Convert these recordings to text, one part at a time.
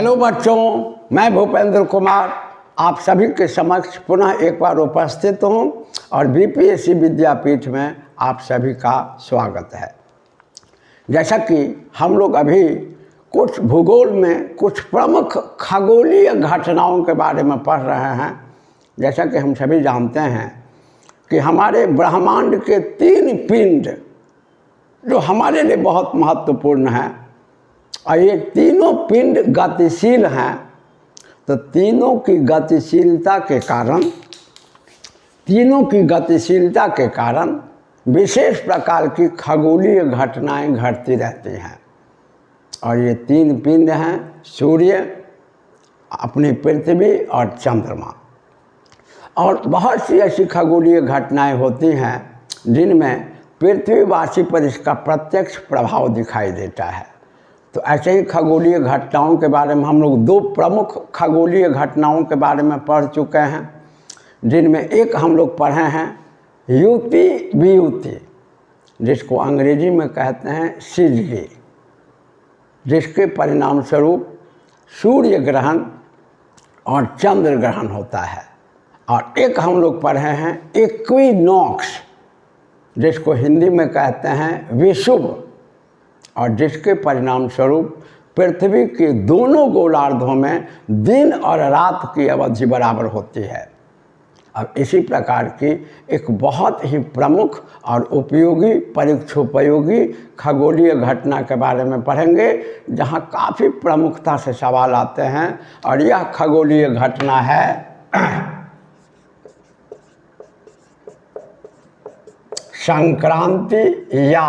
Hello बच्चों, मैं भूपेंद्र कुमार आप सभी के समक्ष पुनः एक बार उपस्थित हूँ और बीपीएससी विद्यापीठ में आप सभी का स्वागत है। जैसा कि हम लोग अभी कुछ भूगोल में कुछ प्रमुख खगोलीय घटनाओं के बारे में पढ़ रहे हैं। जैसा कि हम सभी जानते हैं कि हमारे ब्रह्मांड के 3 पिंड जो हमारे लिए बहुत महत्वपूर्ण हैं और ये तीनों पिंड गतिशील हैं, तो तीनों की गतिशीलता के कारण विशेष प्रकार की खगोलीय घटनाएं घटती रहती हैं। और ये 3 पिंड हैं सूर्य, अपनी पृथ्वी और चंद्रमा। और बहुत सी ऐसी खगोलीय घटनाएं होती हैं जिनमें पृथ्वीवासी पर इसका प्रत्यक्ष प्रभाव दिखाई देता है। तो ऐसे ही खगोलीय घटनाओं के बारे में हम लोग 2 प्रमुख खगोलीय घटनाओं के बारे में पढ़ चुके हैं, जिनमें एक हम लोग पढ़े हैं युति वियुति, जिसको अंग्रेजी में कहते हैं सिजली, जिसके परिणाम स्वरूप सूर्य ग्रहण और चंद्र ग्रहण होता है। और एक हम लोग पढ़े हैं इक्विनॉक्स, जिसको हिंदी में कहते हैं विषुव, और जिसके परिणाम स्वरूप पृथ्वी के दोनों गोलार्धों में दिन और रात की अवधि बराबर होती है। अब इसी प्रकार की एक बहुत ही प्रमुख और उपयोगी परीक्षोपयोगी खगोलीय घटना के बारे में पढ़ेंगे, जहां काफ़ी प्रमुखता से सवाल आते हैं। और यह खगोलीय घटना है संक्रांति या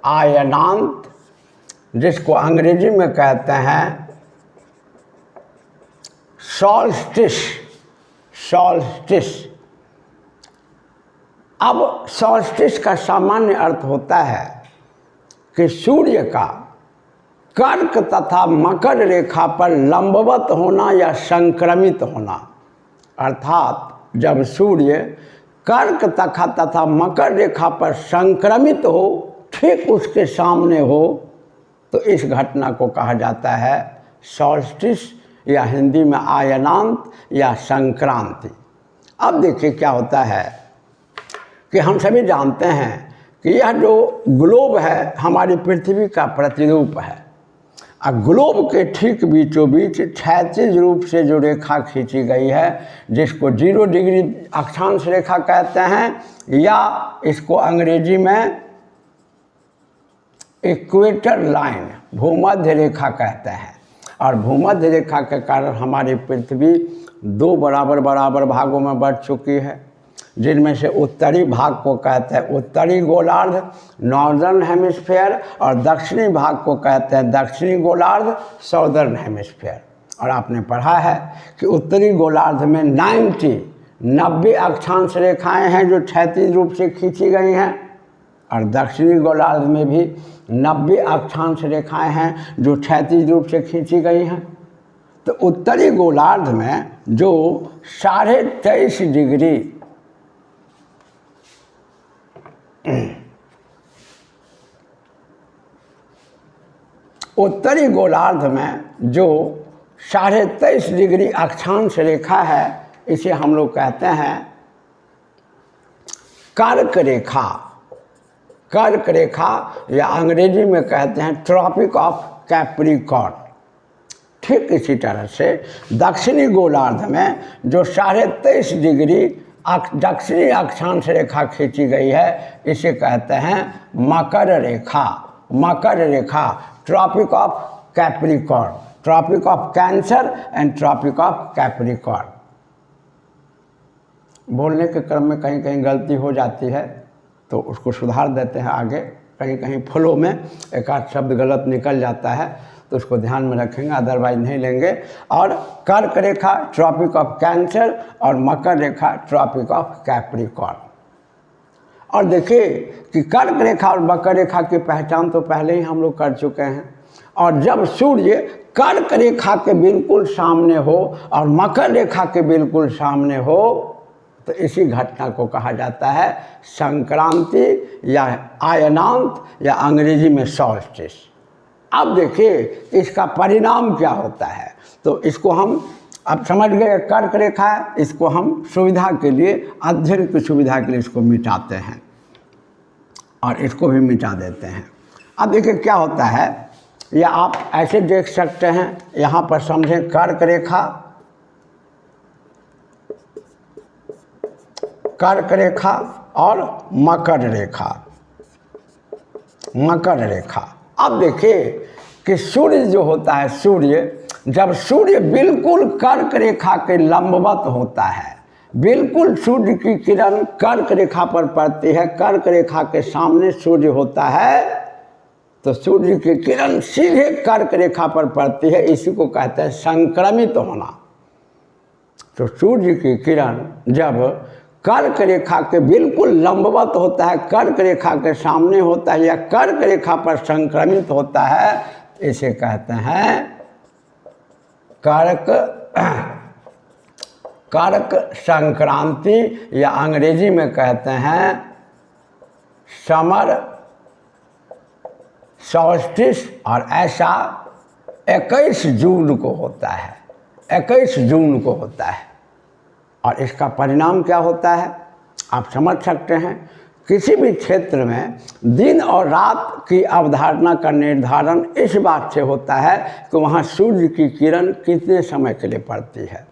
आयनांत, जिसको अंग्रेजी में कहते हैं सॉल्स्टिस। अब सॉल्स्टिस का सामान्य अर्थ होता है कि सूर्य का कर्क तथा मकर रेखा पर लंबवत होना या संक्रमित होना। अर्थात जब सूर्य कर्क तथा मकर रेखा पर संक्रमित हो, ठीक उसके सामने हो, तो इस घटना को कहा जाता है सॉल्स्टिस, या हिंदी में आयनांत या संक्रांति। अब देखिए क्या होता है कि हम सभी जानते हैं कि यह जो ग्लोब है हमारी पृथ्वी का प्रतिरूप है। और ग्लोब के ठीक बीचों बीच क्षैतिज रूप से जो रेखा खींची गई है, जिसको 0 डिग्री अक्षांश रेखा कहते हैं, या इसको अंग्रेजी में इक्वेटर लाइन, भूमध्य रेखा कहते हैं। और भूमध्य रेखा के कारण हमारी पृथ्वी 2 बराबर भागों में बढ़ चुकी है, जिनमें से उत्तरी भाग को कहते हैं उत्तरी गोलार्ध, नॉर्दर्न हेमिस्फीयर, और दक्षिणी भाग को कहते हैं दक्षिणी गोलार्ध, साउदर्न हेमिस्फीयर। और आपने पढ़ा है कि उत्तरी गोलार्ध में 90 अक्षांश रेखाएं हैं जो क्षैतिज रूप से खींची गई हैं, और दक्षिणी गोलार्ध में भी 90 अक्षांश रेखाएं हैं जो क्षैतिज रूप से खींची गई हैं। तो उत्तरी गोलार्ध में जो 23.5 डिग्री उत्तरी गोलार्ध में जो 23.5 डिग्री अक्षांश रेखा है, इसे हम लोग कहते हैं कर्क रेखा, या अंग्रेजी में कहते हैं ट्रॉपिक ऑफ कैप्रिकॉर्न। ठीक इसी तरह से दक्षिणी गोलार्ध में जो 23.5 डिग्री दक्षिणी अक्षांश रेखा खींची गई है, इसे कहते हैं मकर रेखा, tropic of capricorn, tropic of cancer and tropic of capricorn. बोलने के क्रम में कहीं कहीं गलती हो जाती है तो उसको सुधार देते हैं आगे, कहीं फ्लो में एक आध शब्द गलत निकल जाता है तो उसको ध्यान में रखेंगे, अदरवाइज नहीं लेंगे। और कर्क रेखा ट्रॉपिक ऑफ कैंसर और मकर रेखा ट्रॉपिक ऑफ कैप्रिकॉर्न। और देखिए कि कर्क रेखा और मकर रेखा की पहचान तो पहले ही हम लोग कर चुके हैं। और जब सूर्य कर्क रेखा के बिल्कुल सामने हो और मकर रेखा के बिल्कुल सामने हो, तो इसी घटना को कहा जाता है संक्रांति या आयनांत, या अंग्रेजी में सॉल्स्टिस। अब देखिए इसका परिणाम क्या होता है। तो इसको हम अब समझ गए, कर्क रेखा है, इसको हम सुविधा के लिए, अध्ययन की सुविधा के लिए इसको मिटाते हैं और इसको भी मिटा देते हैं। अब देखिए क्या होता है, या आप ऐसे देख सकते हैं, यहाँ पर समझें कर्क रेखा, कर्क रेखा और मकर रेखा, मकर रेखा। अब देखिए कि सूर्य जो होता है, सूर्य जब सूर्य बिल्कुल कर्क रेखा के लंबवत होता है, बिल्कुल सूर्य की किरण कर्क रेखा पर पड़ती है, कर्क रेखा के सामने सूर्य होता है, तो सूर्य की किरण सीधे कर्क रेखा पर पड़ती है, इसी को कहते हैं संक्रमित होना। तो सूर्य की किरण जब कर्क रेखा के बिल्कुल लंबवत होता है, कर्क रेखा के सामने होता है या कर्क रेखा पर संक्रमित होता है, इसे कहते हैं कर्क, कर्क संक्रांति, या अंग्रेजी में कहते हैं समर सॉल्स्टिस। और ऐसा 21 जून को होता है, 21 जून को होता है। और इसका परिणाम क्या होता है आप समझ सकते हैं। किसी भी क्षेत्र में दिन और रात की अवधारणा का निर्धारण इस बात से होता है कि वहाँ सूर्य की किरण कितने समय के लिए पड़ती है।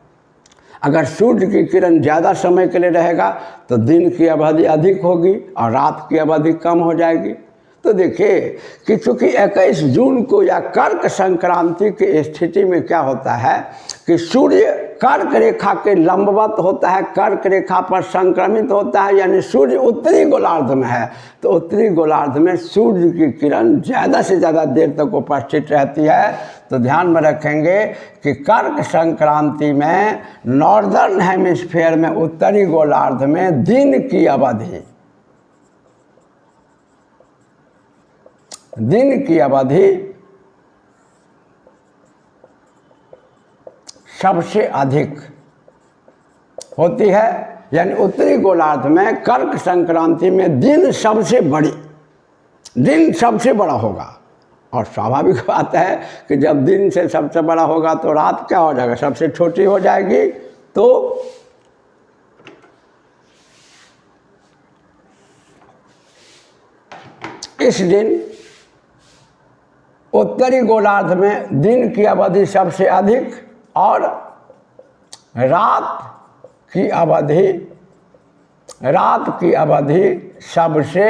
अगर सूर्य की किरण ज़्यादा समय के लिए रहेगा तो दिन की अवधि अधिक होगी और रात की अवधि कम हो जाएगी। तो देखिए कि चूँकि 21 जून को या कर्क संक्रांति की स्थिति में क्या होता है कि सूर्य कर्क रेखा के लंबवत होता है, कर्क रेखा पर संक्रमित होता है, यानी सूर्य उत्तरी गोलार्ध में है, तो उत्तरी गोलार्ध में सूर्य की किरण ज़्यादा से ज़्यादा देर तक उपस्थित रहती है। तो ध्यान में रखेंगे कि कर्क संक्रांति में नॉर्दर्न हेमिस्फीयर में, उत्तरी गोलार्ध में दिन की अवधि, दिन की अवधि सबसे अधिक होती है, यानी उत्तरी गोलार्ध में कर्क संक्रांति में दिन सबसे बड़ी, दिन सबसे बड़ा होगा। और स्वाभाविक बात है कि जब दिन से सबसे बड़ा होगा तो रात क्या हो जाएगा, सबसे छोटी हो जाएगी। तो इस दिन उत्तरी गोलार्ध में दिन की अवधि सबसे अधिक और रात की अवधि सबसे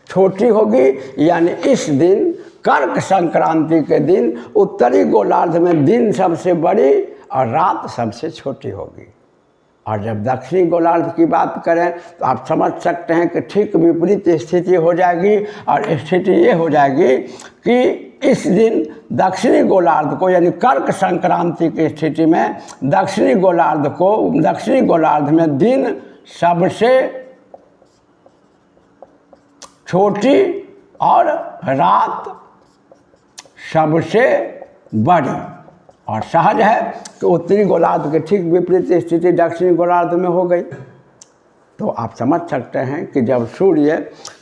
छोटी होगी। यानी इस दिन कर्क संक्रांति के दिन उत्तरी गोलार्ध में दिन सबसे बड़ी और रात सबसे छोटी होगी। और जब दक्षिणी गोलार्ध की बात करें तो आप समझ सकते हैं कि ठीक विपरीत स्थिति हो जाएगी। और स्थिति ये हो जाएगी कि इस दिन दक्षिणी गोलार्ध को, यानी कर्क संक्रांति की स्थिति में दक्षिणी गोलार्ध में दिन सबसे छोटी और रात सबसे बड़ी। और सहज है कि उत्तरी गोलार्ध के ठीक विपरीत स्थिति दक्षिणी गोलार्ध में हो गई। तो आप समझ सकते हैं कि जब सूर्य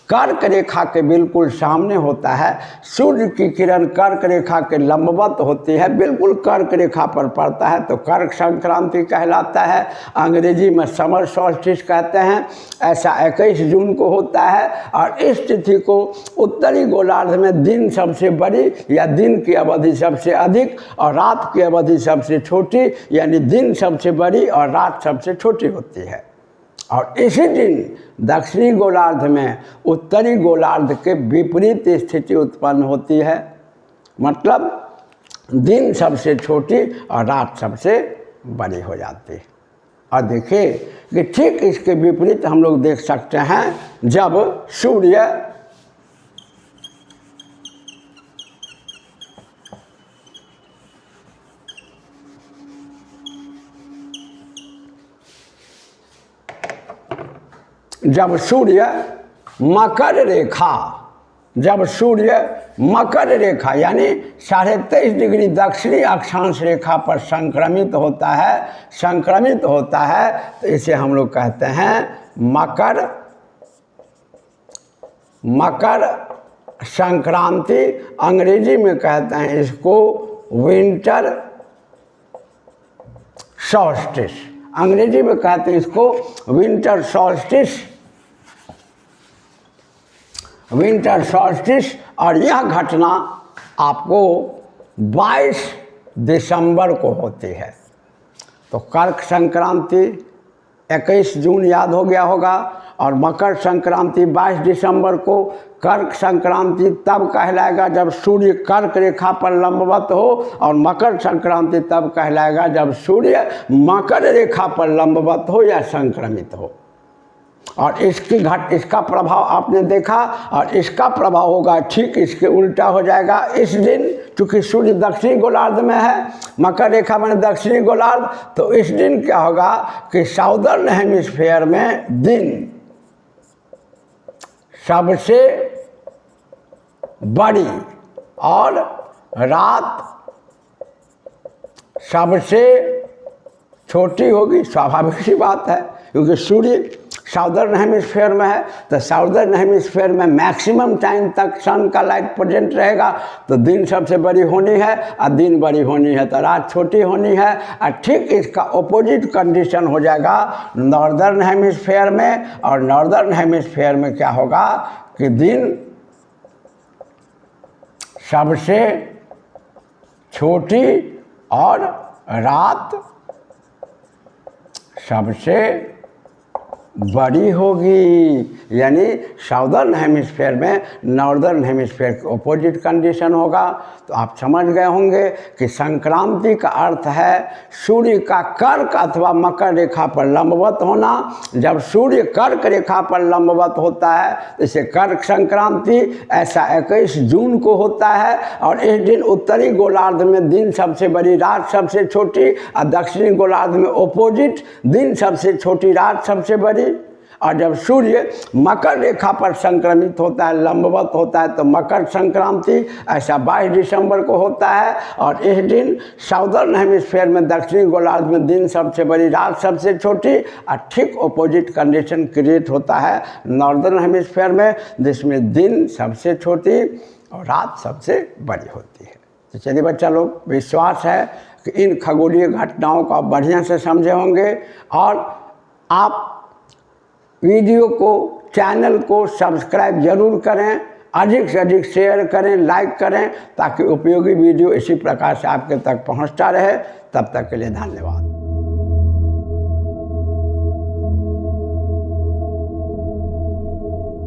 कर्क रेखा के बिल्कुल सामने होता है, सूर्य की किरण कर्क रेखा के लंबवत होती है, बिल्कुल कर्क रेखा पर पड़ता है, तो कर्क संक्रांति कहलाता है। अंग्रेजी में समर सॉल्स्टिस कहते हैं। ऐसा 21 जून को होता है। और इस तिथि को उत्तरी गोलार्ध में दिन सबसे बड़ी या दिन की अवधि सबसे अधिक और रात की अवधि सबसे छोटी, यानी दिन सबसे बड़ी और रात सबसे छोटी होती है। और इसी दिन दक्षिणी गोलार्ध में उत्तरी गोलार्ध के विपरीत स्थिति उत्पन्न होती है, मतलब दिन सबसे छोटी और रात सबसे बड़ी हो जाती है। और देखिए कि ठीक इसके विपरीत हम लोग देख सकते हैं जब सूर्य मकर रेखा यानी 23.5 डिग्री दक्षिणी अक्षांश रेखा पर संक्रमित होता है, तो इसे हम लोग कहते हैं मकर संक्रांति, अंग्रेजी में कहते हैं इसको विंटर सॉल्स्टिस, अंग्रेजी में कहते हैं इसको विंटर सॉल्स्टिस, विंटर सॉल्स्टिस। और यह घटना आपको 22 दिसंबर को होती है। तो कर्क संक्रांति 21 जून याद हो गया होगा, और मकर संक्रांति 22 दिसंबर को। कर्क संक्रांति तब कहलाएगा जब सूर्य कर्क रेखा पर लंबवत हो, और मकर संक्रांति तब कहलाएगा जब सूर्य मकर रेखा पर लंबवत हो या संक्रमित हो। और इसका प्रभाव आपने देखा, और इसका प्रभाव होगा ठीक इसके उल्टा हो जाएगा इस दिन, क्योंकि सूर्य दक्षिणी गोलार्ध में है, मकर रेखा में दक्षिणी गोलार्ध। तो इस दिन क्या होगा कि साउदर्न हेमिस्फीयर में दिन सबसे बड़ी और रात सबसे छोटी होगी। स्वाभाविक सी बात है, क्योंकि सूर्य साउदर्न हेमिस्फीयर में है, तो साउदर्न हेमिस्फीयर में मैक्सिमम टाइम तक सन का लाइट प्रेजेंट रहेगा, तो दिन सबसे बड़ी होनी है, और दिन बड़ी होनी है तो रात छोटी होनी है। और ठीक इसका ऑपोजिट कंडीशन हो जाएगा नॉर्दर्न हेमिस्फीयर में, और नॉर्दर्न हेमिस्फीयर में क्या होगा कि दिन सबसे छोटी और रात सबसे बड़ी होगी। यानी साउदर्न हेमिस्फीयर में नॉर्दर्न हेमिस्फीयर के ऑपोजिट कंडीशन होगा। तो आप समझ गए होंगे कि संक्रांति का अर्थ है सूर्य का कर्क अथवा मकर रेखा पर लंबवत होना। जब सूर्य कर्क रेखा पर लंबवत होता है, जैसे कर्क संक्रांति ऐसा 21 जून को होता है, और इस दिन उत्तरी गोलार्ध में दिन सबसे बड़ी रात सबसे छोटी, और दक्षिणी गोलार्ध में ऑपोजिट दिन सबसे छोटी रात सबसे बड़ी। और जब सूर्य मकर रेखा पर संक्रमित होता है, लंबवत होता है, तो मकर संक्रांति ऐसा 22 दिसंबर को होता है। और इस दिन साउदर्न हेमिस्फीयर में दक्षिणी गोलार्ध में दिन सबसे बड़ी रात सबसे छोटी, और ठीक ऑपोजिट कंडीशन क्रिएट होता है नॉर्दर्न हेमिस्फीयर में, जिसमें दिन सबसे छोटी और रात सबसे बड़ी होती है। तो चलिए बच्चा लोग, विश्वास है कि इन खगोलीय घटनाओं को आप बढ़िया से समझे होंगे, और आप वीडियो को, चैनल को सब्सक्राइब जरूर करें, अधिक से अधिक शेयर करें, लाइक करें, ताकि उपयोगी वीडियो इसी प्रकार से आपके तक पहुंचता रहे। तब तक के लिए धन्यवाद।